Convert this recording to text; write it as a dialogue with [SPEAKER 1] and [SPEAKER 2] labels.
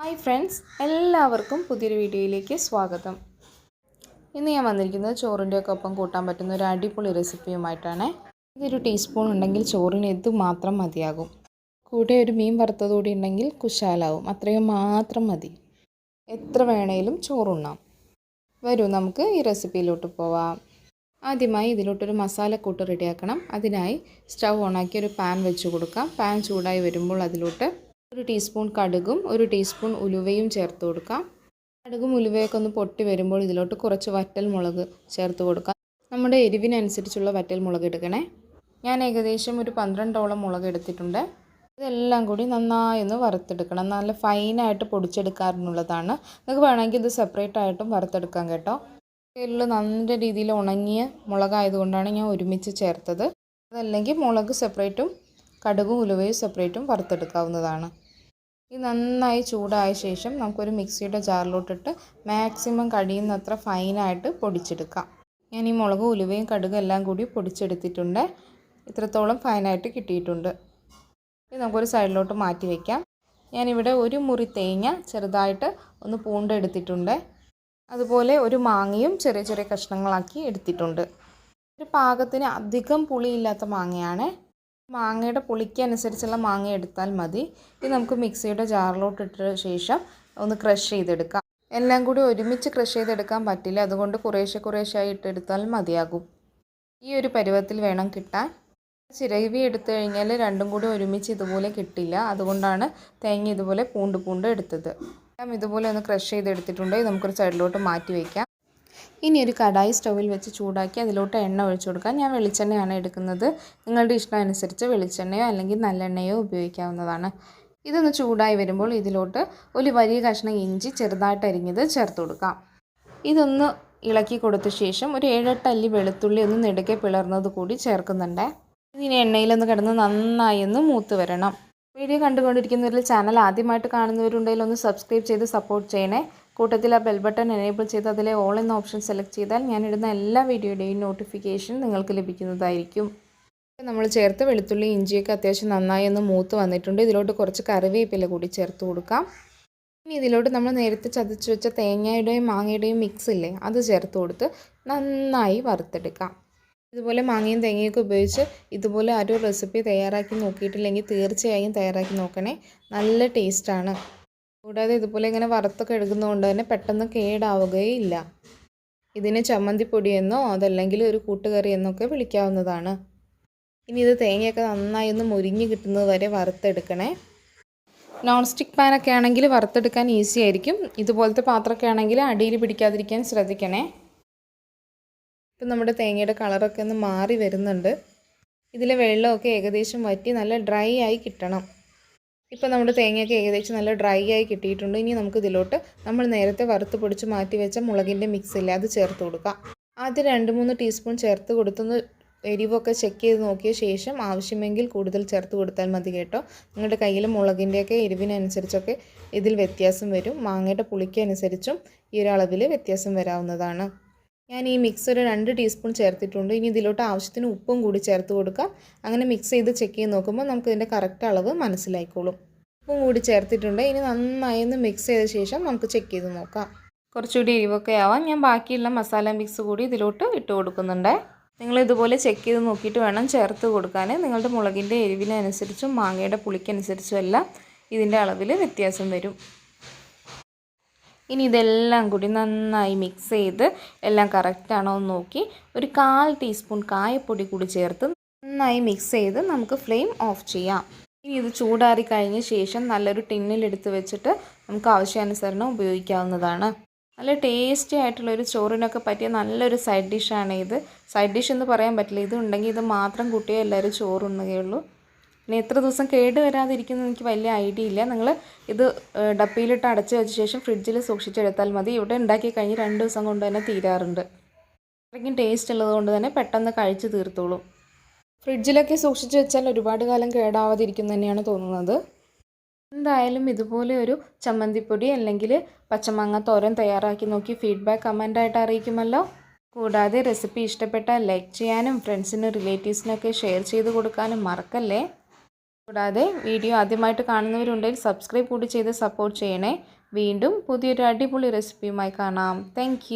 [SPEAKER 1] Hi friends, എല്ലാവർക്കും പുതിയൊരു വീഡിയോയിലേക്ക് സ്വാഗതം. ഇന്ന് ഞാൻ വന്നിരിക്കുന്നത് ചോറിൻ്റെയൊക്കെ ഒപ്പം കൂട്ടാൻ പറ്റുന്ന ഒരു അടിപൊളി റെസിപ്പിയുമായിട്ടാണ്. ഇതൊരു ടീസ്പൂൺ ഉണ്ടെങ്കിൽ ചോറിന് ഇത് മാത്രം മതിയാകും. കൂടെ ഒരു മീൻ വറുത്തതുകൂടി ഉണ്ടെങ്കിൽ കുശാലാവും. അത്രയും മാത്രം മതി. എത്ര വേണേലും ചോറുണ്ണാം. വരൂ നമുക്ക് ഈ റെസിപ്പിയിലോട്ട് പോവാം. ആദ്യമായി ഇതിലോട്ടൊരു മസാലക്കൂട്ട് റെഡിയാക്കണം. അതിനായി സ്റ്റൗ ഓണാക്കി ഒരു പാൻ വെച്ച് കൊടുക്കാം. പാൻ ചൂടായി വരുമ്പോൾ അതിലോട്ട് 1 ടീസ്പൂൺ കടുകും 1 ടീസ്പൂൺ ഉലുവയും ചേർത്ത് കൊടുക്കാം. കടുകും ഉലുവയൊക്കെ ഒന്ന് പൊട്ടി വരുമ്പോൾ ഇതിലോട്ട് കുറച്ച് വറ്റൽ മുളക് ചേർത്ത് കൊടുക്കാം. നമ്മുടെ എരിവിനനുസരിച്ചുള്ള വറ്റൽ മുളക് എടുക്കണേ. ഞാൻ ഏകദേശം ഒരു 12ഓളം മുളക് എടുത്തിട്ടുണ്ട്. ഇതെല്ലാം കൂടി നന്നായി ഒന്ന് വറുത്തെടുക്കണം. നല്ല ഫൈനായിട്ട് പൊടിച്ചെടുക്കാറുള്ളതാണ്. നിങ്ങൾക്ക് വേണമെങ്കിൽ ഇത് സെപ്പറേറ്റ് ആയിട്ടും വറുത്തെടുക്കാം കേട്ടോ. ഇതിൽ നല്ല രീതിയിൽ ഉണങ്ങിയ മുളകായതുകൊണ്ടാണ് ഞാൻ ഒരുമിച്ച് ചേർത്തത്. അതല്ലെങ്കിൽ മുളക് സെപ്പറേറ്റും കടുകും ഉലുവയും സെപ്പറേറ്റും വറുത്തെടുക്കാവുന്നതാണ്. ഇത് നന്നായി ചൂടായ ശേഷം നമുക്കൊരു മിക്സിയുടെ ജാറിലോട്ടിട്ട് മാക്സിമം കഴിയുന്നത്ര ഫൈനായിട്ട് പൊടിച്ചെടുക്കാം. ഞാൻ ഈ മുളകും ഉലുവയും കടുകും എല്ലാം കൂടി പൊടിച്ചെടുത്തിട്ടുണ്ട്. ഇത്രത്തോളം ഫൈനായിട്ട് കിട്ടിയിട്ടുണ്ട്. ഇത് നമുക്കൊരു സൈഡിലോട്ട് മാറ്റി വയ്ക്കാം. ഞാനിവിടെ ഒരു മുറി തേങ്ങ ചെറുതായിട്ട് ഒന്ന് പൂണ്ടെടുത്തിട്ടുണ്ട്. അതുപോലെ ഒരു മാങ്ങയും ചെറിയ ചെറിയ കഷ്ണങ്ങളാക്കി എടുത്തിട്ടുണ്ട്. ഒരു പാകത്തിന് അധികം പുളിയില്ലാത്ത മാങ്ങയാണ്. മാങ്ങയുടെ പുളിക്ക് അനുസരിച്ചുള്ള മാങ്ങ എടുത്താൽ മതി. ഇത് നമുക്ക് മിക്സിയുടെ ജാറിലോട്ട് ഇട്ട ശേഷം ഒന്ന് ക്രഷ് ചെയ്തെടുക്കാം. എല്ലാം കൂടി ഒരുമിച്ച് ക്രഷ് ചെയ്തെടുക്കാൻ പറ്റില്ല, അതുകൊണ്ട് കുറേശ്ശെ ആയി ഇട്ടെടുത്താൽ മതിയാകും. ഈ ഒരു പരുവത്തിൽ വേണം കിട്ടാൻ. ചിരവി എടുത്തു കഴിഞ്ഞാൽ രണ്ടും കൂടി ഒരുമിച്ച് ഇതുപോലെ കിട്ടില്ല. അതുകൊണ്ടാണ് തേങ്ങ ഇതുപോലെ പൂണ്ട് എടുത്തത്. ഇതുപോലെ ഒന്ന് ക്രഷ് ചെയ്തെടുത്തിട്ടുണ്ട്. നമുക്കൊരു സൈഡിലോട്ട് മാറ്റി വയ്ക്കാം. ഇനി ഒരു കടായി സ്റ്റൗവിൽ വെച്ച് ചൂടാക്കി അതിലോട്ട് എണ്ണ ഒഴിച്ചു കൊടുക്കാം. ഞാൻ വെളിച്ചെണ്ണയാണ് എടുക്കുന്നത്. നിങ്ങളുടെ ഇഷ്ടം അനുസരിച്ച് വെളിച്ചെണ്ണയോ അല്ലെങ്കിൽ നല്ലെണ്ണയോ ഉപയോഗിക്കാവുന്നതാണ്. ഇതൊന്ന് ചൂടായി വരുമ്പോൾ ഇതിലോട്ട് ഒരു വലിയ കഷ്ണം ഇഞ്ചി ചെറുതായിട്ട് അരിഞ്ഞത് ചേർത്ത് കൊടുക്കാം. ഇതൊന്ന് ഇളക്കി കൊടുത്ത ശേഷം ഒരു 7-8 അല്ലി വെളുത്തുള്ളി ഒന്ന് നെടുകെ പിളർന്നത് കൂടി ചേർക്കുന്നുണ്ട്. ഇതിന് എണ്ണയിലൊന്ന് കിടന്ന് നന്നായി ഒന്ന് മൂത്ത് വരണം. വീഡിയോ കണ്ടുകൊണ്ടിരിക്കുന്നവരിൽ ചാനൽ ആദ്യമായിട്ട് കാണുന്നവരുണ്ടെങ്കിൽ ഒന്ന് സബ്സ്ക്രൈബ് ചെയ്ത് സപ്പോർട്ട് ചെയ്യണേ. കൂട്ടത്തിൽ ആ ബെൽ ബട്ടൺ എനേബിൾ ചെയ്ത് അതിലെ ഓൾ എന്ന ഓപ്ഷൻ സെലക്ട് ചെയ്താൽ ഞാനിടുന്ന എല്ലാ വീഡിയോയുടെയും നോട്ടിഫിക്കേഷൻ നിങ്ങൾക്ക് ലഭിക്കുന്നതായിരിക്കും. നമ്മൾ ചേർത്ത് വെളുത്തുള്ളി ഇഞ്ചിയൊക്കെ അത്യാവശ്യം നന്നായി ഒന്ന് മൂത്ത് വന്നിട്ടുണ്ട്. ഇതിലോട്ട് കുറച്ച് കറിവേപ്പില കൂടി ചേർത്ത് കൊടുക്കാം. ഇനി ഇതിലോട്ട് നമ്മൾ നേരത്തെ ചതച്ച് വെച്ച തേങ്ങയുടെയും മാങ്ങയുടെയും മിക്സ് ഇല്ലേ, അത് ചേർത്ത് കൊടുത്ത് നന്നായി വറുത്തെടുക്കാം. ഇതുപോലെ മാങ്ങയും തേങ്ങയൊക്കെ ഉപയോഗിച്ച് ഇതുപോലെ ആ ഒരു റെസിപ്പി തയ്യാറാക്കി നോക്കിയിട്ടില്ലെങ്കിൽ തീർച്ചയായും തയ്യാറാക്കി നോക്കണേ. നല്ല ടേസ്റ്റാണ്. കൂടാതെ ഇതുപോലെ ഇങ്ങനെ വറുത്തൊക്കെ എടുക്കുന്നതുകൊണ്ട് തന്നെ പെട്ടെന്ന് കേടാവുകയില്ല. ഇതിന് ചമ്മന്തിപ്പൊടിയെന്നോ അതല്ലെങ്കിൽ ഒരു കൂട്ടുകറി എന്നൊക്കെ വിളിക്കാവുന്നതാണ്. ഇനി ഇത് തേങ്ങയൊക്കെ നന്നായി ഒന്ന് മുരിഞ്ഞ് കിട്ടുന്നത് വരെ വറുത്തെടുക്കണേ. നോൺ സ്റ്റിക്ക് പാനൊക്കെ ആണെങ്കിൽ വറുത്തെടുക്കാൻ ഈസി ആയിരിക്കും. ഇതുപോലത്തെ പാത്രമൊക്കെ ആണെങ്കിൽ അടിയിൽ പിടിക്കാതിരിക്കാൻ ശ്രദ്ധിക്കണേ. ഇപ്പം നമ്മുടെ തേങ്ങയുടെ കളറൊക്കെ ഒന്ന് മാറി വരുന്നുണ്ട്. ഇതിലെ വെള്ളമൊക്കെ ഏകദേശം വറ്റി നല്ല ഡ്രൈ ആയി കിട്ടണം. ഇപ്പോൾ നമ്മുടെ തേങ്ങയൊക്കെ ഏകദേശം നല്ല ഡ്രൈ ആയി കിട്ടിയിട്ടുണ്ട്. ഇനി നമുക്ക് ഇതിലോട്ട് നമ്മൾ നേരത്തെ വറുത്ത് പൊടിച്ച് മാറ്റി വെച്ച മുളകിൻ്റെ മിക്സ് ഇല്ലേ, അത് ചേർത്ത് കൊടുക്കാം. ആദ്യം 2-3 ടീസ്പൂൺ ചേർത്ത് കൊടുത്തൊന്ന് എരിവൊക്കെ ചെക്ക് ചെയ്ത് നോക്കിയ ശേഷം ആവശ്യമെങ്കിൽ കൂടുതൽ ചേർത്ത് കൊടുത്താൽ മതി കേട്ടോ. നിങ്ങളുടെ കയ്യിൽ മുളകിൻ്റെയൊക്കെ എരിവിനനുസരിച്ചൊക്കെ ഇതിൽ വ്യത്യാസം വരും. മാങ്ങയുടെ പുളിക്ക് അനുസരിച്ചും ഈ ഒരു അളവിൽ വ്യത്യാസം വരാവുന്നതാണ്. ഞാൻ ഈ മിക്സ് ഒരു 2 ടീസ്പൂൺ ചേർത്തിട്ടുണ്ട്. ഇനി ഇതിലോട്ട് ആവശ്യത്തിന് ഉപ്പും കൂടി ചേർത്ത് കൊടുക്കാം. അങ്ങനെ മിക്സ് ചെയ്ത് ചെക്ക് ചെയ്ത് നോക്കുമ്പോൾ നമുക്ക് ഇതിൻ്റെ കറക്റ്റ് അളവ് മനസ്സിലായിക്കോളും. ഉപ്പും കൂടി ചേർത്തിട്ടുണ്ട്. ഇനി നന്നായി ഒന്ന് മിക്സ് ചെയ്ത ശേഷം നമുക്ക് ചെക്ക് ചെയ്ത് നോക്കാം. കുറച്ചുകൂടി എരിവൊക്കെ ആവാം. ഞാൻ ബാക്കിയുള്ള മസാല മിക്സ് കൂടി ഇതിലോട്ട് ഇട്ട് കൊടുക്കുന്നുണ്ട്. നിങ്ങൾ ഇതുപോലെ ചെക്ക് ചെയ്ത് നോക്കിയിട്ട് വേണം ചേർത്ത് കൊടുക്കാൻ. നിങ്ങളുടെ മുളകിൻ്റെ എരിവിനനുസരിച്ചും മാങ്ങയുടെ പുളിക്കനുസരിച്ചും എല്ലാം ഇതിൻ്റെ അളവിൽ വ്യത്യാസം വരും. ഇനി ഇതെല്ലാം കൂടി നന്നായി മിക്സ് ചെയ്ത് എല്ലാം കറക്റ്റാണോ എന്ന് നോക്കി ഒരു 1/4 ടീസ്പൂൺ കായപ്പൊടി കൂടി ചേർത്ത് നന്നായി മിക്സ് ചെയ്ത് നമുക്ക് ഫ്ലെയിം ഓഫ് ചെയ്യാം. ഇനി ഇത് ചൂടാറി കഴിഞ്ഞ ശേഷം നല്ലൊരു ടിന്നിലെടുത്ത് വെച്ചിട്ട് നമുക്ക് ആവശ്യാനുസരണം ഉപയോഗിക്കാവുന്നതാണ്. നല്ല ടേസ്റ്റി ആയിട്ടുള്ളൊരു ചോറിനൊക്കെ പറ്റിയ നല്ലൊരു സൈഡ് ഡിഷാണ് ഇത്. സൈഡ് ഡിഷ് എന്ന് പറയാൻ പറ്റില്ല. ഇത് ഉണ്ടെങ്കിൽ ഇത് മാത്രം കൂട്ടിയേ എല്ലാവരും ചോറുണ്ണുകയുള്ളൂ. പിന്നെ എത്ര ദിവസം കേട് വരാതിരിക്കുന്നത് എനിക്ക് വലിയ ഐഡിയ ഇല്ല. നിങ്ങൾ ഇത് ഡപ്പയിലിട്ട് അടച്ച് വെച്ച ശേഷം ഫ്രിഡ്ജിൽ സൂക്ഷിച്ചെടുത്താൽ മതി. ഇവിടെ ഉണ്ടാക്കി കഴിഞ്ഞ് 2 ദിവസം കൊണ്ട് തന്നെ തീരാറുണ്ട്. അത്രയ്ക്കും ടേസ്റ്റ് ഉള്ളതുകൊണ്ട് തന്നെ പെട്ടെന്ന് കഴിച്ച് തീർത്തോളും. ഫ്രിഡ്ജിലൊക്കെ സൂക്ഷിച്ച് വെച്ചാൽ ഒരുപാട് കാലം കേടാവാതിരിക്കും തന്നെയാണ് തോന്നുന്നത്. എന്തായാലും ഇതുപോലെ ഒരു ചമ്മന്തിപ്പൊടി അല്ലെങ്കിൽ പച്ചമാങ്ങ തോരൻ തയ്യാറാക്കി നോക്കി ഫീഡ്ബാക്ക് കമൻ്റായിട്ട് അറിയിക്കുമല്ലോ. കൂടാതെ റെസിപ്പി ഇഷ്ടപ്പെട്ടാൽ ലൈക്ക് ചെയ്യാനും ഫ്രണ്ട്സിനും റിലേറ്റീവ്സിനൊക്കെ ഷെയർ ചെയ്ത് കൊടുക്കാനും മറക്കല്ലേ. കൂടാതെ വീഡിയോ ആദ്യമായിട്ട് കാണുന്നവരുണ്ടെങ്കിൽ സബ്സ്ക്രൈബ് കൂടി ചെയ്ത് സപ്പോർട്ട് ചെയ്യണേ. വീണ്ടും പുതിയൊരു അടിപൊളി റെസിപ്പിയുമായി കാണാം. താങ്ക്